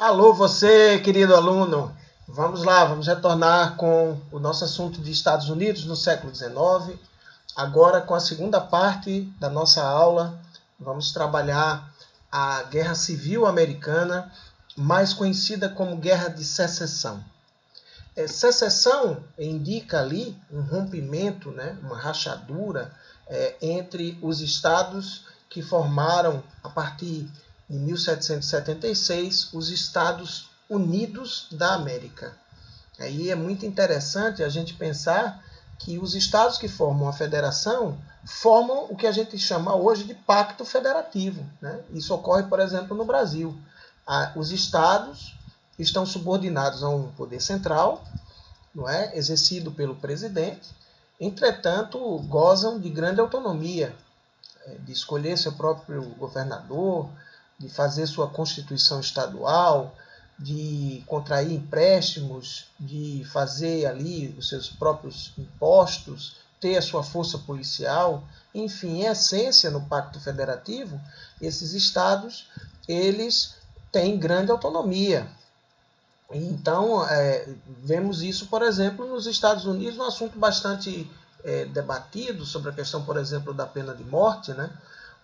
Alô, você, querido aluno. Vamos lá, vamos retornar com o nosso assunto de Estados Unidos no século XIX. Agora, com a segunda parte da nossa aula, vamos trabalhar a Guerra Civil Americana, mais conhecida como Guerra de Secessão. Secessão indica ali um rompimento, uma rachadura entre os estados que formaram, a partir de 1776, os Estados Unidos da América. Aí é muito interessante a gente pensar que os estados que formam a federação formam o que a gente chama hoje de pacto federativo. Isso ocorre, por exemplo, no Brasil. Os estados estão subordinados a um poder central, exercido pelo presidente, entretanto, gozam de grande autonomia, de escolher seu próprio governador, de fazer sua constituição estadual, de contrair empréstimos, de fazer ali os seus próprios impostos, ter a sua força policial. Enfim, em essência, no Pacto Federativo, esses estados eles têm grande autonomia. Então, vemos isso, por exemplo, nos Estados Unidos, um assunto bastante debatido sobre a questão, por exemplo, da pena de morte,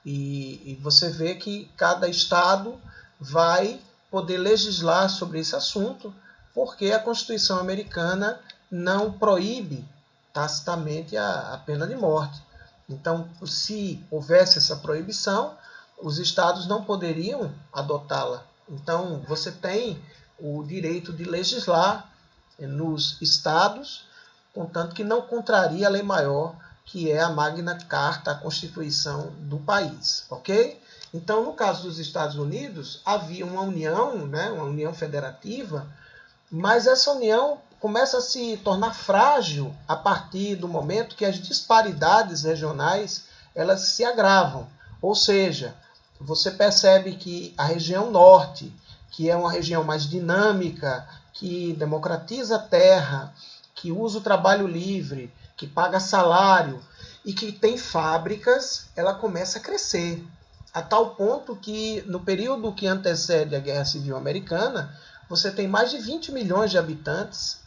E você vê que cada estado vai poder legislar sobre esse assunto, porque a Constituição americana não proíbe tacitamente a pena de morte. Então, se houvesse essa proibição, os estados não poderiam adotá-la. Então, você tem o direito de legislar nos estados, contanto que não contraria a lei maior, que é a Magna Carta, a Constituição do país, ok? Então, no caso dos Estados Unidos, havia uma união federativa, mas essa união começa a se tornar frágil a partir do momento que as disparidades regionais elas se agravam. Ou seja, você percebe que a região norte, que é uma região mais dinâmica, que democratiza a terra, que usa o trabalho livre, que paga salário e que tem fábricas, ela começa a crescer. A tal ponto que, no período que antecede a Guerra Civil Americana, você tem mais de 20 milhões de habitantes,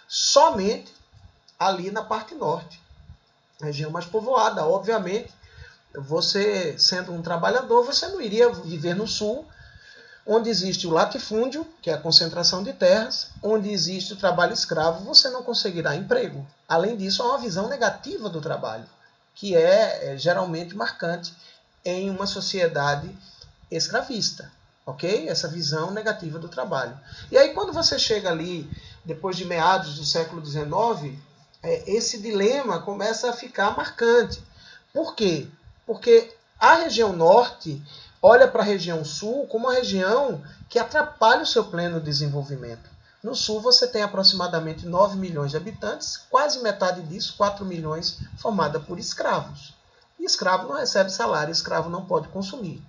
somente ali na parte norte. Região mais povoada, obviamente. Você, sendo um trabalhador, você não iria viver no sul, onde existe o latifúndio, que é a concentração de terras, onde existe o trabalho escravo, você não conseguirá emprego. Além disso, há uma visão negativa do trabalho, que é geralmente marcante em uma sociedade escravista, ok? Essa visão negativa do trabalho. E aí, quando você chega ali, depois de meados do século XIX, esse dilema começa a ficar marcante. Por quê? Porque a região norte olha para a região sul como uma região que atrapalha o seu pleno desenvolvimento. No sul você tem aproximadamente 9 milhões de habitantes, quase metade disso, 4 milhões, formada por escravos. E escravo não recebe salário, escravo não pode consumir.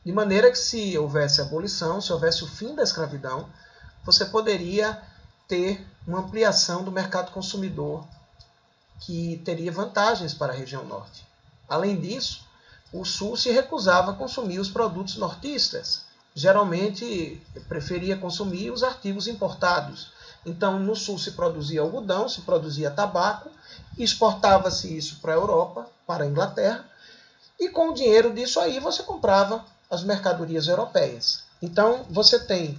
De maneira que, se houvesse abolição, se houvesse o fim da escravidão, você poderia ter uma ampliação do mercado consumidor que teria vantagens para a região norte. Além disso, o sul se recusava a consumir os produtos nortistas. Geralmente preferia consumir os artigos importados. Então, no sul se produzia algodão, se produzia tabaco, exportava-se isso para a Europa, para a Inglaterra, e com o dinheiro disso aí você comprava as mercadorias europeias. Então, você tem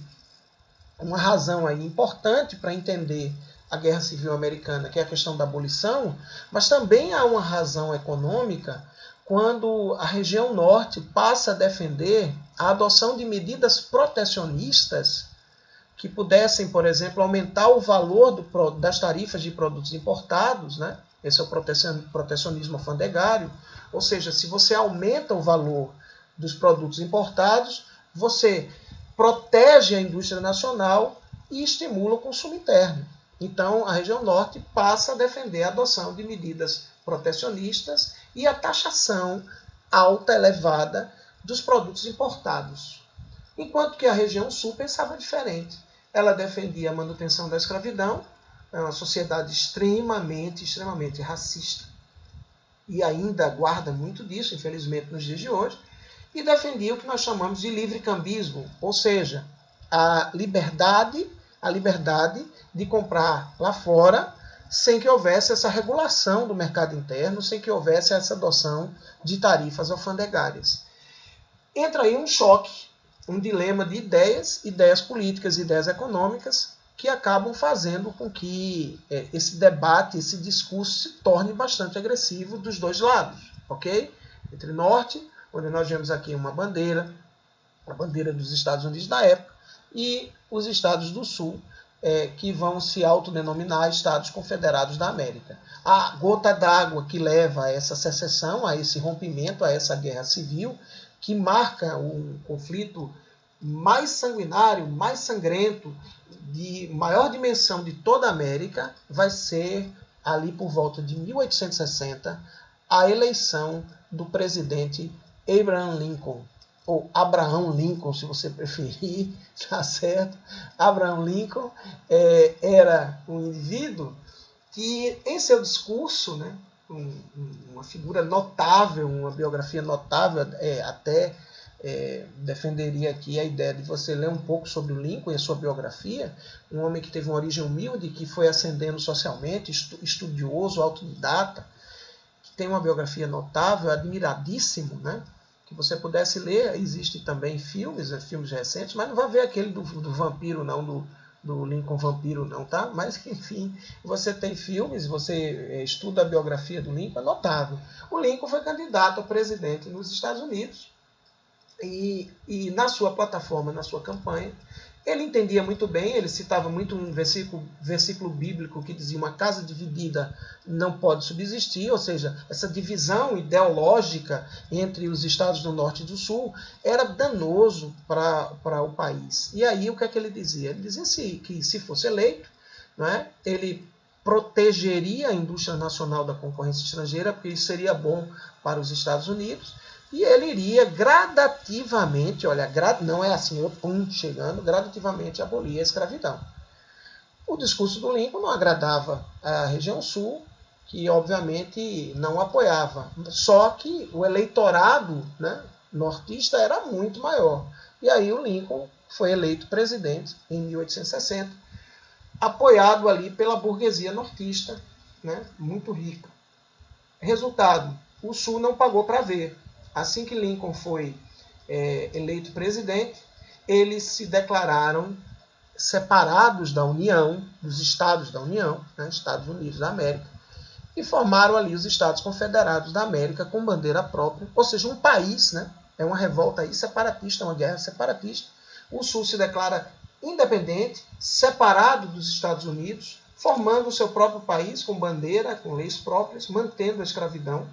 uma razão aí importante para entender a Guerra Civil Americana, que é a questão da abolição, mas também há uma razão econômica quando a região norte passa a defender a adoção de medidas protecionistas que pudessem, por exemplo, aumentar o valor das tarifas de produtos importados, Esse é o protecionismo alfandegário, ou seja, se você aumenta o valor dos produtos importados, você protege a indústria nacional e estimula o consumo interno. Então, a região norte passa a defender a adoção de medidas protecionistas e a taxação alta, elevada, dos produtos importados. Enquanto que a região sul pensava diferente. Ela defendia a manutenção da escravidão, é uma sociedade extremamente racista, e ainda guarda muito disso, infelizmente, nos dias de hoje, e defendia o que nós chamamos de livre-cambismo, ou seja, a liberdade de comprar lá fora sem que houvesse essa regulação do mercado interno, sem que houvesse essa adoção de tarifas alfandegárias. Entra aí um choque, um dilema de ideias políticas, ideias econômicas, que acabam fazendo com que esse debate, esse discurso se torne bastante agressivo dos dois lados, ok? Entre norte, onde nós vemos aqui uma bandeira, a bandeira dos Estados Unidos da época, e os estados do sul, que vão se autodenominar Estados Confederados da América. A gota d'água que leva a essa secessão, a esse rompimento, a essa guerra civil, que marca um conflito mais sanguinário, mais sangrento, de maior dimensão de toda a América, vai ser ali por volta de 1860, a eleição do presidente Abraham Lincoln, ou Abraham Lincoln, se você preferir, tá certo? Abraham Lincoln era um indivíduo que, em seu discurso, né, uma figura notável, uma biografia notável, defenderia aqui a ideia de você ler um pouco sobre o Lincoln e a sua biografia, um homem que teve uma origem humilde, que foi ascendendo socialmente, estudioso, autodidata, que tem uma biografia notável, admiradíssimo, né? Que você pudesse ler. Existe também filmes recentes, mas não vai ver aquele do vampiro, não, do Lincoln Vampiro, não, tá? Mas, enfim, você tem filmes, você estuda a biografia do Lincoln, é notável. O Lincoln foi candidato a presidente nos Estados Unidos e na sua plataforma, na sua campanha, ele entendia muito bem, ele citava muito um versículo bíblico que dizia: uma casa dividida não pode subsistir, ou seja, essa divisão ideológica entre os estados do norte e do sul era danoso para o país. E aí o que é que ele dizia? Ele dizia que se fosse eleito, né, ele protegeria a indústria nacional da concorrência estrangeira, porque isso seria bom para os Estados Unidos, e ele iria gradativamente, não é assim, chegando, gradativamente abolir a escravidão. O discurso do Lincoln não agradava a região sul, que obviamente não apoiava. Só que o eleitorado, né, nortista era muito maior. E aí o Lincoln foi eleito presidente em 1860, apoiado ali pela burguesia nortista, né, muito rica. Resultado, o sul não pagou para ver. Assim que Lincoln foi eleito presidente, eles se declararam separados da União, dos Estados da União, né, Estados Unidos da América, e formaram ali os Estados Confederados da América com bandeira própria, ou seja, um país, né, é uma revolta aí separatista, uma guerra separatista. O Sul se declara independente, separado dos Estados Unidos, formando o seu próprio país com bandeira, com leis próprias, mantendo a escravidão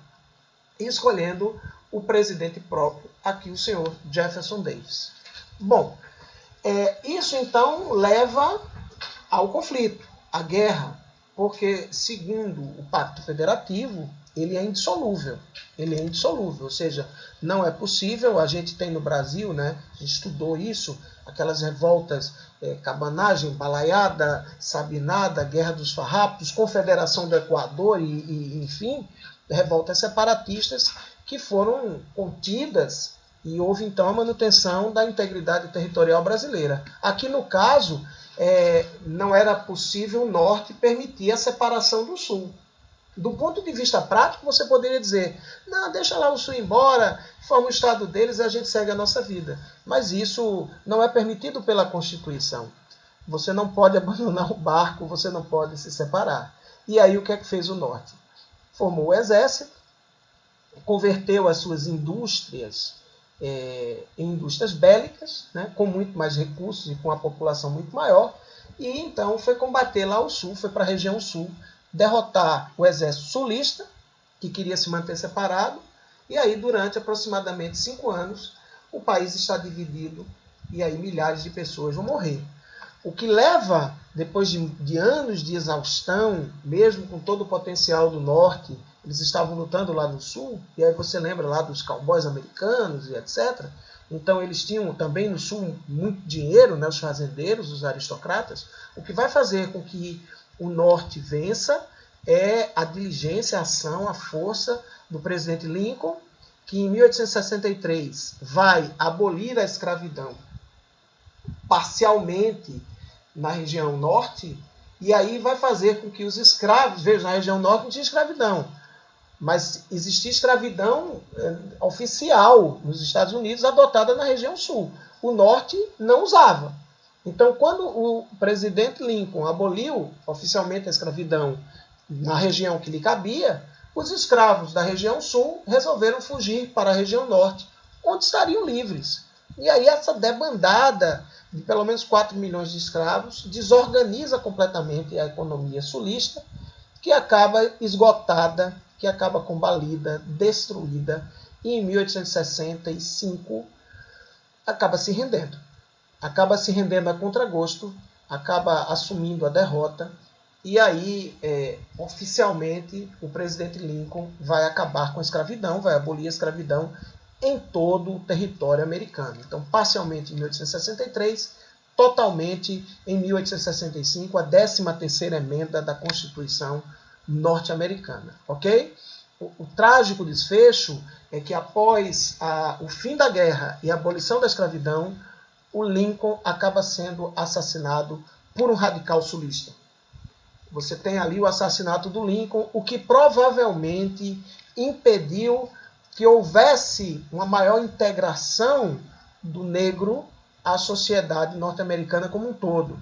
e escolhendo o presidente próprio, aqui o senhor Jefferson Davis. Bom, isso então leva ao conflito, à guerra, porque, segundo o Pacto Federativo, ele é indissolúvel. Ou seja, não é possível. A gente tem no Brasil, né, a gente estudou isso, aquelas revoltas, Cabanagem, Balaiada, Sabinada, Guerra dos Farrapos, Confederação do Equador enfim, revoltas separatistas que foram contidas e houve então a manutenção da integridade territorial brasileira. Aqui no caso, não era possível o norte permitir a separação do sul. Do ponto de vista prático, você poderia dizer: não, deixa lá o sul embora, forma o estado deles e a gente segue a nossa vida. Mas isso não é permitido pela Constituição. Você não pode abandonar o barco, você não pode se separar. E aí o que é que fez o norte? Formou o exército, converteu as suas indústrias em indústrias bélicas, né, com muito mais recursos e com a população muito maior, e então foi combater lá o sul, foi para a região sul, derrotar o exército sulista, que queria se manter separado, e aí durante aproximadamente 5 anos o país está dividido e aí milhares de pessoas vão morrer. O que leva, depois de anos de exaustão, mesmo com todo o potencial do norte, eles estavam lutando lá no sul, e aí você lembra lá dos cowboys americanos e etc. Então eles tinham também no sul muito dinheiro, né, os fazendeiros, os aristocratas. O que vai fazer com que o norte vença é a diligência, a ação, a força do presidente Lincoln que em 1863 vai abolir a escravidão parcialmente na região norte, e aí vai fazer com que os escravos, veja, na região norte não tinha escravidão, mas existia escravidão oficial nos Estados Unidos adotada na região sul. O norte não usava. Então, quando o presidente Lincoln aboliu oficialmente a escravidão na região que lhe cabia, os escravos da região sul resolveram fugir para a região norte, onde estariam livres. E aí essa debandada de pelo menos 4 milhões de escravos desorganiza completamente a economia sulista, que acaba esgotada, que acaba combalida, destruída, e em 1865 acaba se rendendo. Acaba se rendendo a contragosto, acaba assumindo a derrota, e aí, oficialmente, o presidente Lincoln vai acabar com a escravidão, vai abolir a escravidão em todo o território americano. Então, parcialmente em 1863, totalmente em 1865, a 13ª emenda da Constituição norte-americana. Ok? O trágico desfecho é que após o fim da guerra e a abolição da escravidão, o Lincoln acaba sendo assassinado por um radical sulista. Você tem ali o assassinato do Lincoln, o que provavelmente impediu que houvesse uma maior integração do negro à sociedade norte-americana como um todo.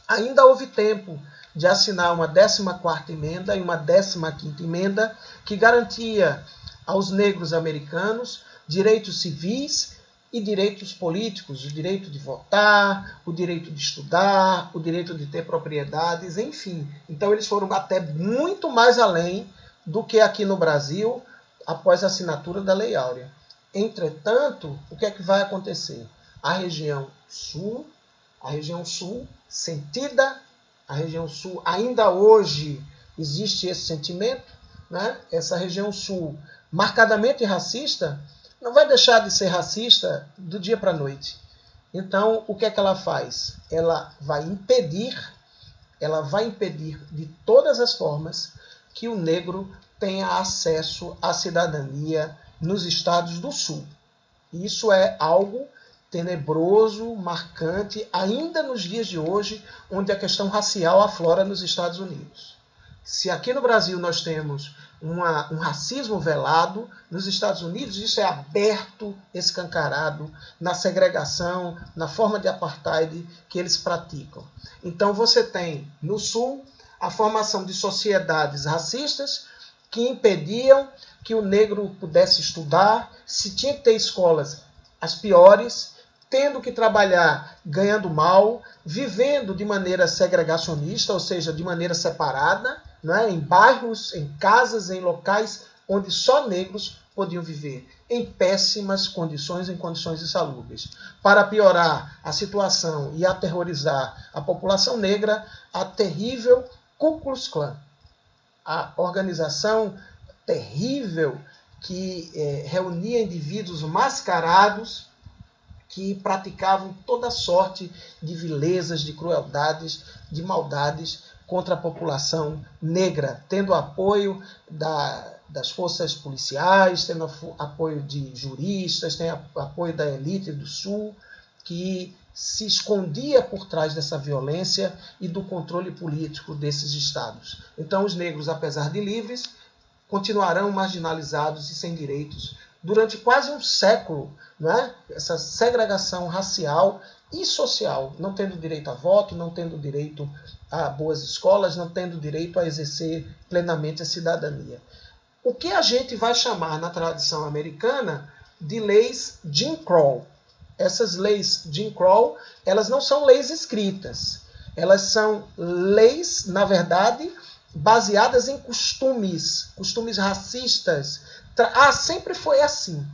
Ainda houve tempo de assinar uma 14ª emenda e uma 15ª emenda que garantia aos negros americanos direitos civis e direitos políticos, o direito de votar, o direito de estudar, o direito de ter propriedades, enfim. Então eles foram até muito mais além do que aqui no Brasil, após a assinatura da Lei Áurea. Entretanto, o que é que vai acontecer? A região sul sentida, a região sul, ainda hoje existe esse sentimento, né? Essa região sul marcadamente racista, não vai deixar de ser racista do dia para a noite. Então, o que é que ela faz? Ela vai impedir de todas as formas que o negro tenha acesso à cidadania nos estados do sul. Isso é algo tenebroso, marcante, ainda nos dias de hoje, onde a questão racial aflora nos Estados Unidos. Se aqui no Brasil nós temos um racismo velado, nos Estados Unidos isso é aberto, escancarado, na segregação, na forma de apartheid que eles praticam. Então você tem, no Sul, a formação de sociedades racistas que impediam que o negro pudesse estudar, se tinha que ter escolas as piores, tendo que trabalhar ganhando mal, vivendo de maneira segregacionista, ou seja, de maneira separada, né, em bairros, em casas, em locais onde só negros podiam viver, em péssimas condições, em condições insalubres. Para piorar a situação e aterrorizar a população negra, a terrível Ku Klux Klan, a organização terrível que reunia indivíduos mascarados que praticavam toda sorte de vilezas, de crueldades, de maldades contra a população negra, tendo apoio das forças policiais, tendo apoio de juristas, tendo apoio da elite do Sul, que se escondia por trás dessa violência e do controle político desses estados. Então os negros, apesar de livres, continuarão marginalizados e sem direitos durante quase um século, né? Essa segregação racial e social, não tendo direito a voto, não tendo direito a boas escolas, não tendo direito a exercer plenamente a cidadania. O que a gente vai chamar na tradição americana de leis Jim Crow. Essas leis Jim Crow, elas não são leis escritas, elas são leis, na verdade, baseadas em costumes racistas. Sempre foi assim.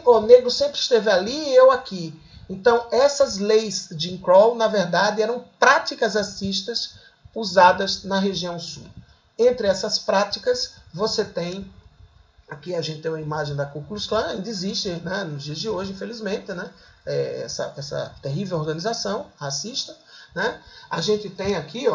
O negro sempre esteve ali e eu aqui. Então, essas leis de Jim Crow, na verdade, eram práticas racistas usadas na região sul. Entre essas práticas, você tem, aqui a gente tem uma imagem da Ku Klux Klan, ainda existe, né, nos dias de hoje, infelizmente, né, essa terrível organização racista. Né? A gente tem aqui,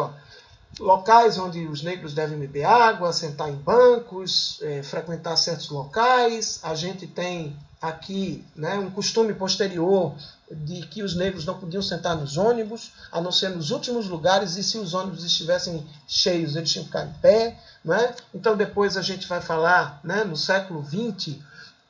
locais onde os negros devem beber água, sentar em bancos, frequentar certos locais. A gente tem aqui, né, um costume posterior de que os negros não podiam sentar nos ônibus, a não ser nos últimos lugares, e se os ônibus estivessem cheios, eles tinham que ficar em pé. Né? Então depois a gente vai falar, né, no século XX,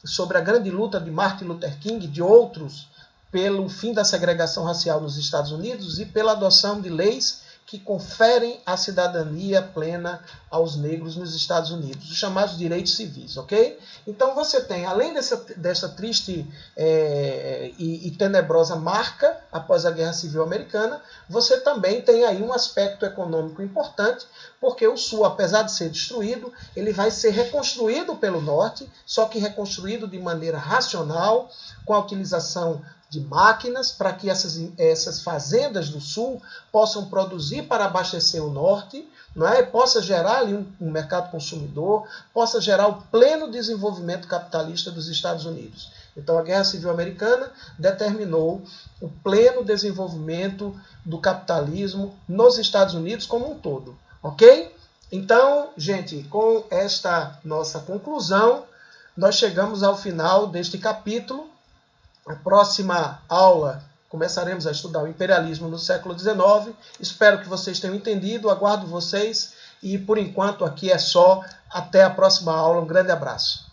sobre a grande luta de Martin Luther King e de outros pelo fim da segregação racial nos Estados Unidos e pela adoção de leis que conferem a cidadania plena aos negros nos Estados Unidos, os chamados direitos civis, ok? Então você tem, além dessa triste e tenebrosa marca após a Guerra Civil Americana, você também tem aí um aspecto econômico importante, porque o Sul, apesar de ser destruído, ele vai ser reconstruído pelo Norte, só que reconstruído de maneira racional, com a utilização de máquinas, para que essas fazendas do Sul possam produzir para abastecer o Norte, não é? Possa gerar ali um mercado consumidor, possa gerar o pleno desenvolvimento capitalista dos Estados Unidos. Então a Guerra Civil Americana determinou o pleno desenvolvimento do capitalismo nos Estados Unidos como um todo, ok? Então, gente, com esta nossa conclusão, nós chegamos ao final deste capítulo. Na próxima aula começaremos a estudar o imperialismo no século XIX. Espero que vocês tenham entendido, aguardo vocês e por enquanto aqui é só. Até a próxima aula, um grande abraço.